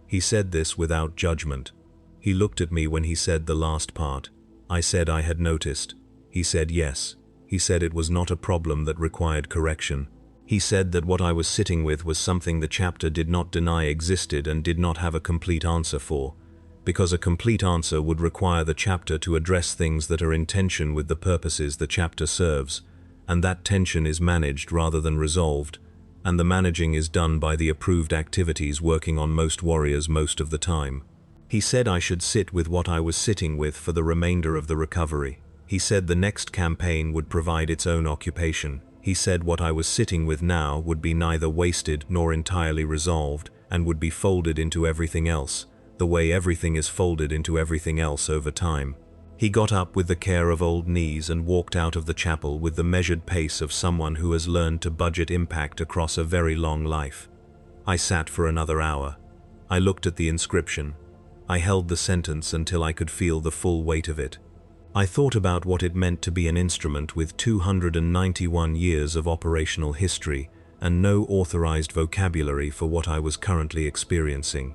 He said this without judgment. He looked at me when he said the last part. I said I had noticed. He said yes. He said it was not a problem that required correction. He said that what I was sitting with was something the chapter did not deny existed and did not have a complete answer for, because a complete answer would require the chapter to address things that are in tension with the purposes the chapter serves, and that tension is managed rather than resolved, and the managing is done by the approved activities working on most warriors most of the time. He said I should sit with what I was sitting with for the remainder of the recovery. He said the next campaign would provide its own occupation. He said what I was sitting with now would be neither wasted nor entirely resolved, and would be folded into everything else, the way everything is folded into everything else over time. He got up with the care of old knees and walked out of the chapel with the measured pace of someone who has learned to budget impact across a very long life. I sat for another hour. I looked at the inscription. I held the sentence until I could feel the full weight of it. I thought about what it meant to be an instrument with 291 years of operational history and no authorized vocabulary for what I was currently experiencing.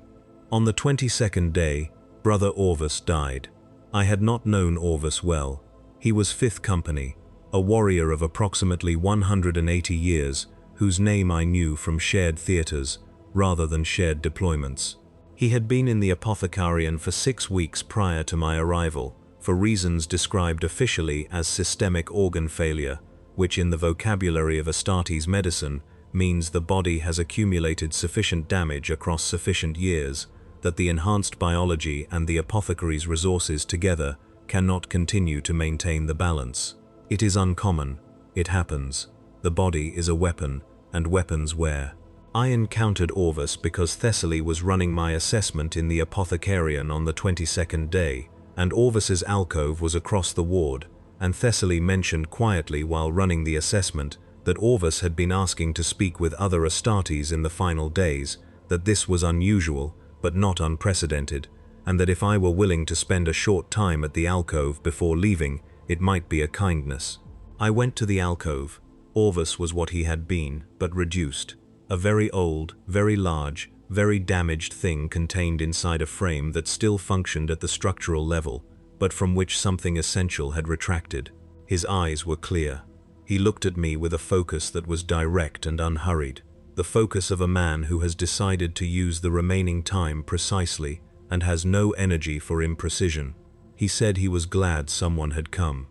On the 22nd day, Brother Orvis died. I had not known Orvis well. He was 5th Company, a warrior of approximately 180 years, whose name I knew from shared theaters rather than shared deployments. He had been in the Apothecarian for 6 weeks prior to my arrival, for reasons described officially as systemic organ failure, which in the vocabulary of Astartes medicine means the body has accumulated sufficient damage across sufficient years that the enhanced biology and the apothecary's resources together cannot continue to maintain the balance. It is uncommon. It happens. The body is a weapon, and weapons wear. I encountered Orvis because Thessaly was running my assessment in the Apothecarian on the 22nd day, and Orvis's alcove was across the ward, and Thessaly mentioned quietly while running the assessment that Orvis had been asking to speak with other Astartes in the final days, that this was unusual but not unprecedented, and that if I were willing to spend a short time at the alcove before leaving, it might be a kindness. I went to the alcove. Orvis was what he had been, but reduced. A very old, very large, very damaged thing contained inside a frame that still functioned at the structural level, but from which something essential had retracted. His eyes were clear. He looked at me with a focus that was direct and unhurried, the focus of a man who has decided to use the remaining time precisely and has no energy for imprecision. He said he was glad someone had come.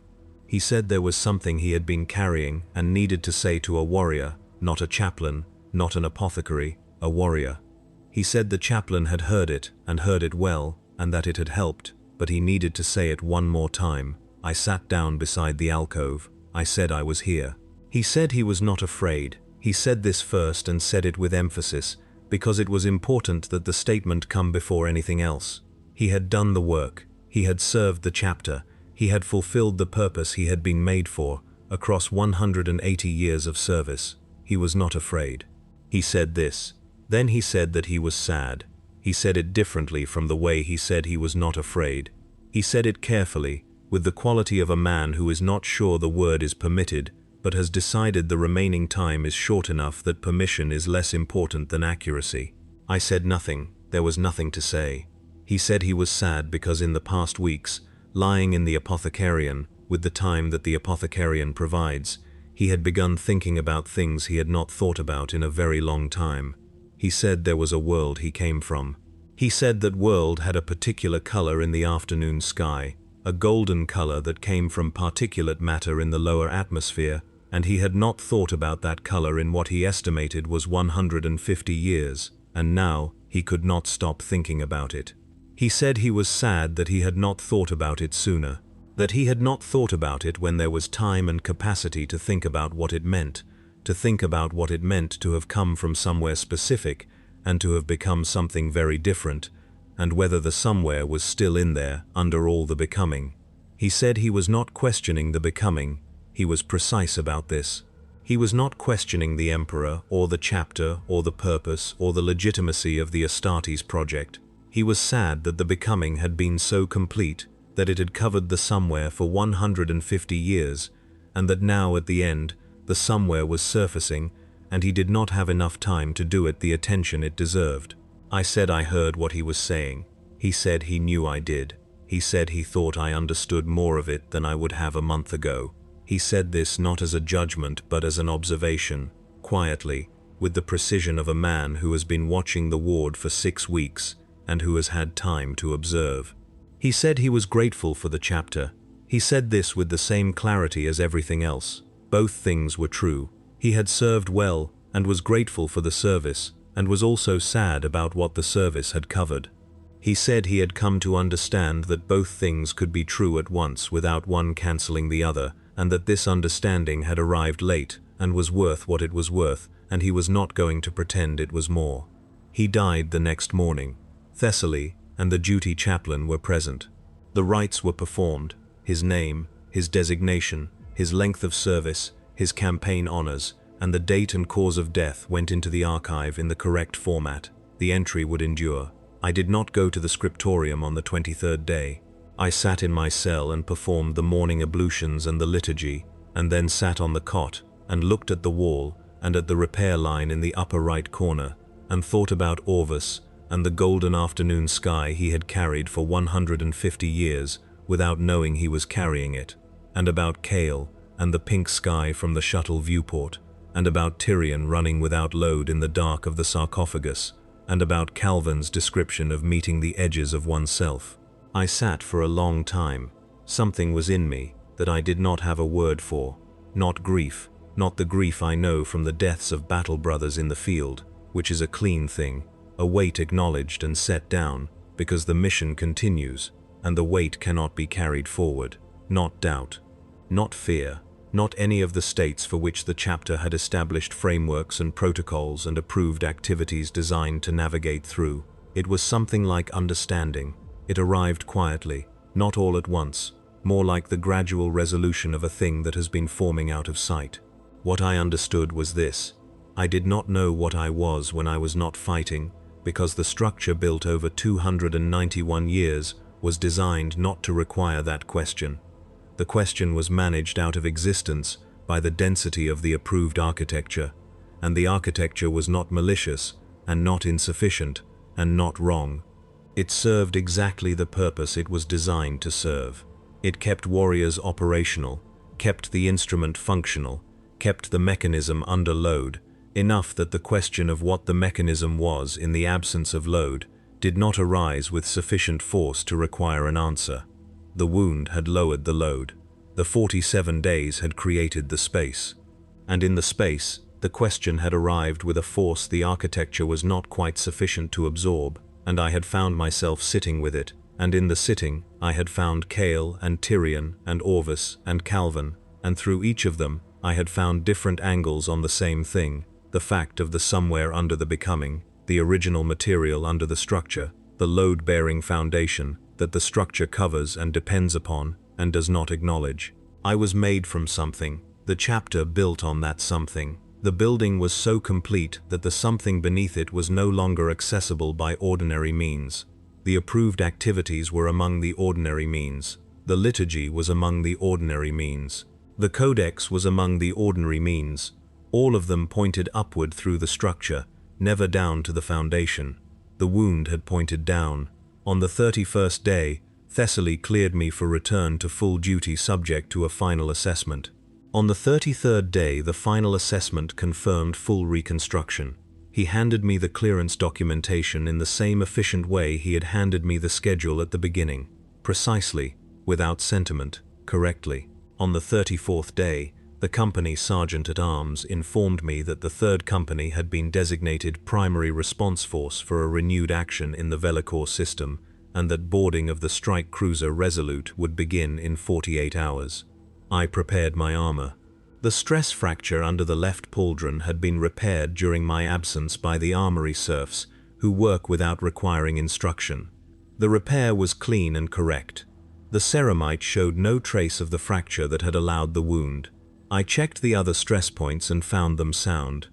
He said there was something he had been carrying and needed to say to a warrior, not a chaplain, not an apothecary, a warrior. He said the chaplain had heard it and heard it well, and that it had helped, but he needed to say it one more time. I sat down beside the alcove. I said I was here. He said he was not afraid. He said this first and said it with emphasis, because it was important that the statement come before anything else. He had done the work. He had served the chapter. He had fulfilled the purpose he had been made for, across 180 years of service. He was not afraid. He said this. Then he said that he was sad. He said it differently from the way he said he was not afraid. He said it carefully, with the quality of a man who is not sure the word is permitted, but has decided the remaining time is short enough that permission is less important than accuracy. I said nothing. There was nothing to say. He said he was sad because in the past weeks, lying in the Apothecarian, with the time that the Apothecarian provides, he had begun thinking about things he had not thought about in a very long time. He said there was a world he came from. He said that world had a particular color in the afternoon sky, a golden color that came from particulate matter in the lower atmosphere, and he had not thought about that color in what he estimated was 150 years, and now he could not stop thinking about it. He said he was sad that he had not thought about it sooner, that he had not thought about it when there was time and capacity to think about what it meant, to think about what it meant to have come from somewhere specific and to have become something very different, and whether the somewhere was still in there under all the becoming. He said he was not questioning the becoming. He was precise about this. He was not questioning the emperor or the chapter or the purpose or the legitimacy of the Astartes project. He was sad that the becoming had been so complete that it had covered the somewhere for 150 years, and that now at the end, the somewhere was surfacing, and he did not have enough time to do it the attention it deserved. I said I heard what he was saying. He said he knew I did. He said he thought I understood more of it than I would have a month ago. He said this not as a judgment but as an observation, quietly, with the precision of a man who has been watching the ward for 6 weeks and who has had time to observe. He said he was grateful for the chapter. He said this with the same clarity as everything else. Both things were true. He had served well and was grateful for the service, and was also sad about what the service had covered. He said he had come to understand that both things could be true at once without one cancelling the other, and that this understanding had arrived late and was worth what it was worth, and he was not going to pretend it was more. He died the next morning. Thessaly and the duty chaplain were present. The rites were performed. His name, his designation, his length of service, his campaign honors, and the date and cause of death went into the archive in the correct format. The entry would endure. I did not go to the scriptorium on the 23rd day. I sat in my cell and performed the morning ablutions and the liturgy, and then sat on the cot and looked at the wall and at the repair line in the upper right corner, and thought about Orvis and the golden afternoon sky he had carried for 150 years without knowing he was carrying it, and about Kale and the pink sky from the shuttle viewport, and about Tyrion running without load in the dark of the sarcophagus, and about Calvin's description of meeting the edges of oneself. I sat for a long time. Something was in me that I did not have a word for. Not grief, not the grief I know from the deaths of battle brothers in the field, which is a clean thing, a weight acknowledged and set down, because the mission continues, and the weight cannot be carried forward. Not doubt, not fear, not any of the states for which the chapter had established frameworks and protocols and approved activities designed to navigate through. It was something like understanding. It arrived quietly, not all at once, more like the gradual resolution of a thing that has been forming out of sight. What I understood was this: I did not know what I was when I was not fighting, because the structure built over 291 years was designed not to require that question. The question was managed out of existence by the density of the approved architecture, and the architecture was not malicious, and not insufficient, and not wrong. It served exactly the purpose it was designed to serve. It kept warriors operational, kept the instrument functional, kept the mechanism under load, enough that the question of what the mechanism was in the absence of load did not arise with sufficient force to require an answer. The wound had lowered the load. The 47 days had created the space. And in the space, the question had arrived with a force the architecture was not quite sufficient to absorb, and I had found myself sitting with it, and in the sitting, I had found Kale and Tyrion and Orvis and Calvin, and through each of them, I had found different angles on the same thing, the fact of the somewhere under the becoming, the original material under the structure, the load-bearing foundation that the structure covers and depends upon and does not acknowledge. I was made from something. The chapter built on that something. The building was so complete that the something beneath it was no longer accessible by ordinary means. The approved activities were among the ordinary means. The liturgy was among the ordinary means. The codex was among the ordinary means. All of them pointed upward through the structure, never down to the foundation. The wound had pointed down. On the 31st day, Thessaly cleared me for return to full duty subject to a final assessment. On the 33rd day, the final assessment confirmed full reconstruction. He handed me the clearance documentation in the same efficient way he had handed me the schedule at the beginning. Precisely, without sentiment, correctly. On the 34th day, the company sergeant-at-arms informed me that the 3rd Company had been designated primary response force for a renewed action in the Velicor system, and that boarding of the strike cruiser Resolute would begin in 48 hours. I prepared my armor. The stress fracture under the left pauldron had been repaired during my absence by the armory serfs, who work without requiring instruction. The repair was clean and correct. The ceramite showed no trace of the fracture that had allowed the wound. I checked the other stress points and found them sound.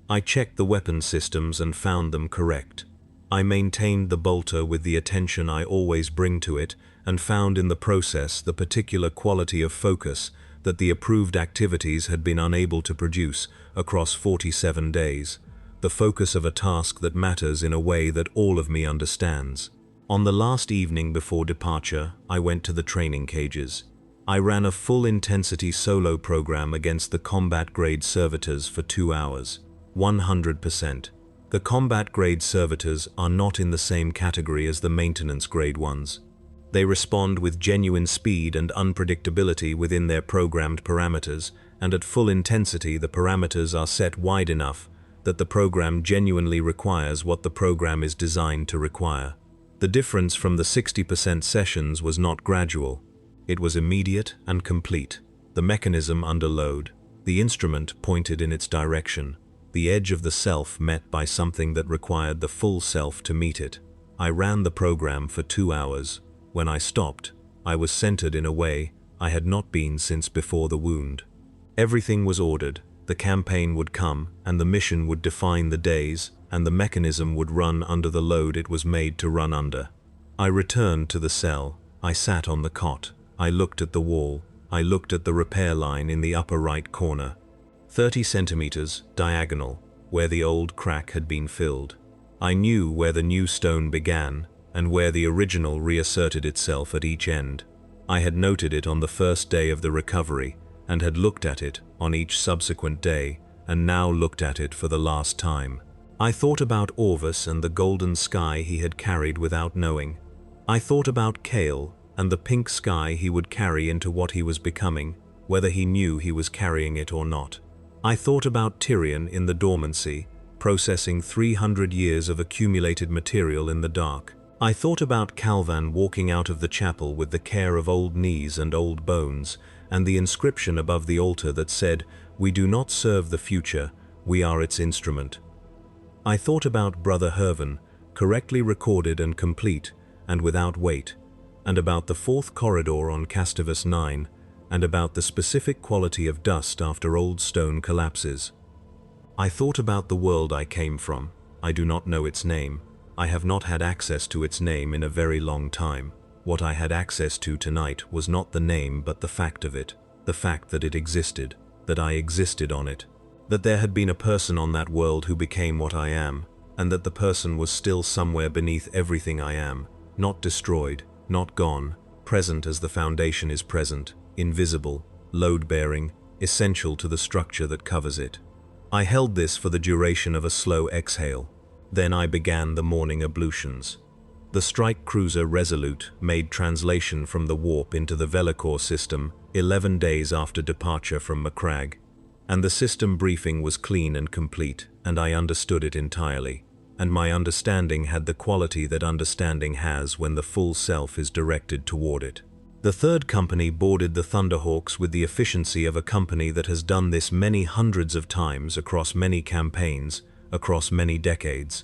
I checked the weapon systems and found them correct. I maintained the bolter with the attention I always bring to it, and found in the process the particular quality of focus that the approved activities had been unable to produce across 47 days, the focus of a task that matters in a way that all of me understands. On the last evening before departure, I went to the training cages. I ran a full-intensity solo program against the combat-grade servitors for 2 hours, 100%. The combat-grade servitors are not in the same category as the maintenance-grade ones. They respond with genuine speed and unpredictability within their programmed parameters, and at full intensity the parameters are set wide enough that the program genuinely requires what the program is designed to require. The difference from the 60% sessions was not gradual. It was immediate and complete. The mechanism under load. The instrument pointed in its direction. The edge of the self met by something that required the full self to meet it. I ran the program for 2 hours. When I stopped, I was centered in a way I had not been since before the wound. Everything was ordered. The campaign would come, and the mission would define the days, and the mechanism would run under the load it was made to run under. I returned to the cell. I sat on the cot. I looked at the wall. I looked at the repair line in the upper right corner. 30 centimeters, diagonal, where the old crack had been filled. I knew where the new stone began, and where the original reasserted itself at each end. I had noted it on the first day of the recovery, and had looked at it on each subsequent day, and now looked at it for the last time. I thought about Orvis and the golden sky he had carried without knowing. I thought about Kale and the pink sky he would carry into what he was becoming, whether he knew he was carrying it or not. I thought about Tyrion in the dormancy, processing 300 years of accumulated material in the dark. I thought about Calvan walking out of the chapel with the care of old knees and old bones, and the inscription above the altar that said, "We do not serve the future, we are its instrument." I thought about Brother Hervan, correctly recorded and complete, and without weight, and about the fourth corridor on Castivus 9, and about the specific quality of dust after old stone collapses. I thought about the world I came from. I do not know its name. I have not had access to its name in a very long time. What I had access to tonight was not the name but the fact of it, the fact that it existed, that I existed on it, that there had been a person on that world who became what I am, and that the person was still somewhere beneath everything I am, not destroyed, not gone, present as the foundation is present, invisible, load-bearing, essential to the structure that covers it. I held this for the duration of a slow exhale. Then I began the morning ablutions. The strike cruiser Resolute made translation from the warp into the Velicor system 11 days after departure from Macragge, and the system briefing was clean and complete, and I understood it entirely, and my understanding had the quality that understanding has when the full self is directed toward it. The third company boarded the Thunderhawks with the efficiency of a company that has done this many hundreds of times across many campaigns, across many decades.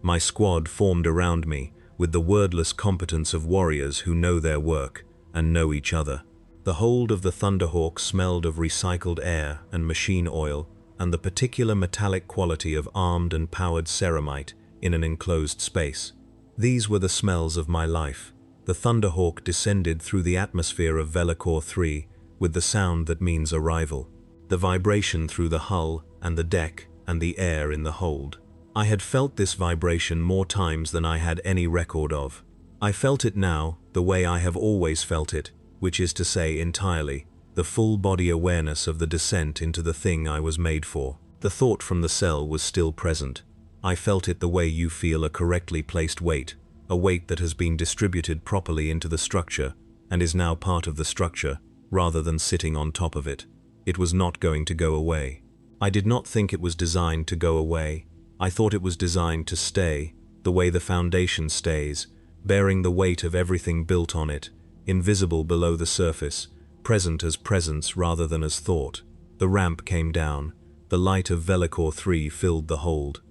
My squad formed around me with the wordless competence of warriors who know their work and know each other. The hold of the Thunderhawk smelled of recycled air and machine oil and the particular metallic quality of armed and powered ceramite in an enclosed space. These were the smells of my life. The Thunderhawk descended through the atmosphere of Velicor 3 with the sound that means arrival, the vibration through the hull and the deck and the air in the hold. I had felt this vibration more times than I had any record of. I felt it now, the way I have always felt it, which is to say entirely, the full body awareness of the descent into the thing I was made for. The thought from the cell was still present. I felt it the way you feel a correctly placed weight, a weight that has been distributed properly into the structure and is now part of the structure, rather than sitting on top of it. It was not going to go away. I did not think it was designed to go away. I thought it was designed to stay, the way the foundation stays, bearing the weight of everything built on it, invisible below the surface, present as presence rather than as thought. The ramp came down. The light of Velicor 3 filled the hold.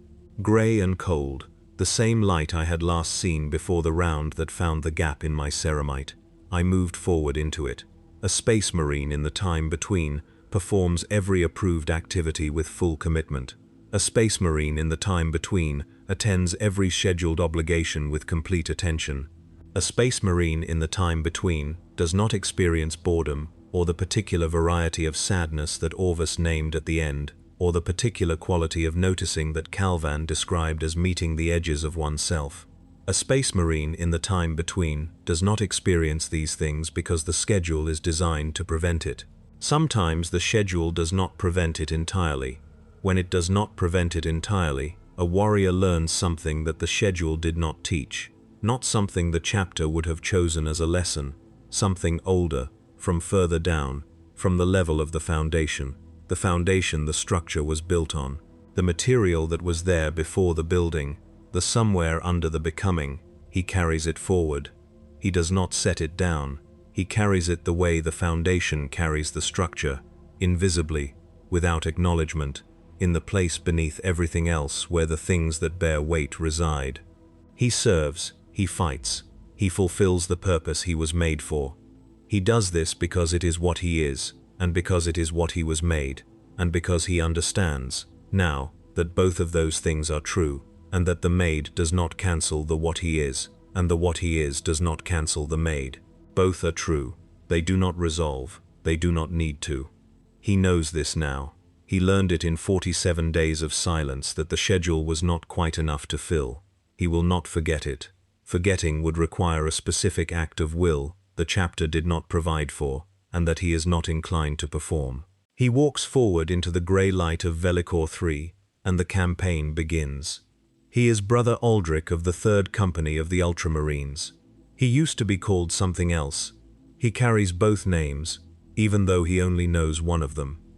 Grey and cold, the same light I had last seen before the round that found the gap in my ceramite. I moved forward into it. A space marine in the time between performs every approved activity with full commitment. A space marine in the time between attends every scheduled obligation with complete attention. A space marine in the time between does not experience boredom or the particular variety of sadness that Orvis named at the end, or the particular quality of noticing that Calvan described as meeting the edges of oneself. A space marine in the time between does not experience these things because the schedule is designed to prevent it. Sometimes the schedule does not prevent it entirely. When it does not prevent it entirely, a warrior learns something that the schedule did not teach, not something the chapter would have chosen as a lesson, something older, from further down, from the level of the foundation the structure was built on, the material that was there before the building, the somewhere under the becoming. He carries it forward. He does not set it down. He carries it the way the foundation carries the structure, invisibly, without acknowledgement, in the place beneath everything else where the things that bear weight reside. He serves, he fights, he fulfills the purpose he was made for. He does this because it is what he is, and because it is what he was made, and because he understands, now, that both of those things are true, and that the made does not cancel the what he is, and the what he is does not cancel the made. Both are true. They do not resolve. They do not need to. He knows this now. He learned it in 47 days of silence that the schedule was not quite enough to fill. He will not forget it. Forgetting would require a specific act of will the chapter did not provide for, and that he is not inclined to perform. He walks forward into the grey light of Velikor III, and the campaign begins. He is Brother Aldrich of the 3rd Company of the Ultramarines. He used to be called something else. He carries both names, even though he only knows one of them.